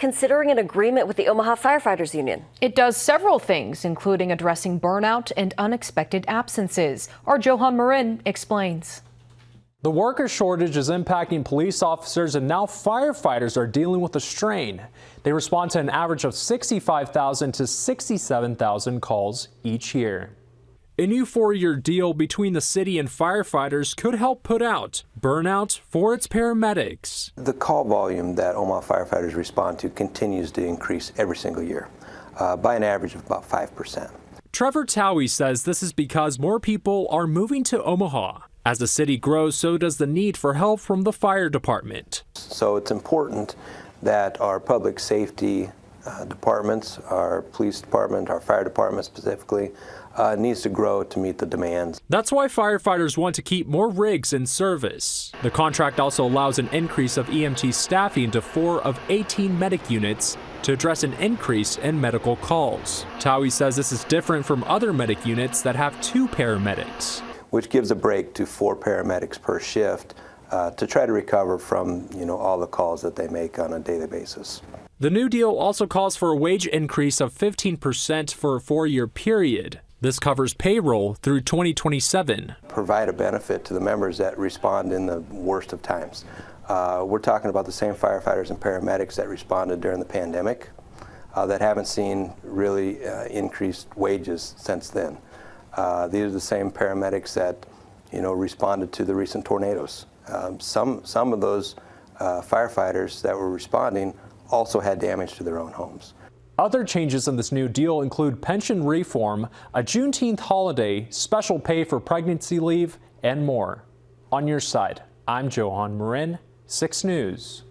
considering an agreement with the Omaha Firefighters Union. It does several things, including addressing burnout and unexpected absences. Our Johan Marin explains. The worker shortage is impacting police officers, and now firefighters are dealing with the strain. They respond to an average of 65,000 to 67,000 calls each year. A new 4-year deal between the city and firefighters could help put out burnout for its paramedics. The call volume that Omaha firefighters respond to continues to increase every single year by an average of about 5%. Trevor Towie says this is because more people are moving to Omaha. As the city grows, so does the need for help from the fire department. So it's important that our public safety departments, our police department, our fire department specifically, needs to grow to meet the demands. That's why firefighters want to keep more rigs in service. The contract also allows an increase of EMT staffing to 4 of 18 medic units to address an increase in medical calls. Towie says this is different from other medic units that have 2 paramedics, which gives a break to 4 paramedics per shift to try to recover from all the calls that they make on a daily basis. The new deal also calls for a wage increase of 15% for a 4-year period. This covers payroll through 2027. Provide a benefit to the members that respond in the worst of times. We're talking about the same firefighters and paramedics that responded during the pandemic that haven't seen really increased wages since then. These are the same paramedics that responded to the recent tornadoes. Some of those firefighters that were responding also had damage to their own homes. Other changes in this new deal include pension reform, a Juneteenth holiday, special pay for pregnancy leave, and more. On your side, I'm Johan Marin, 6 News.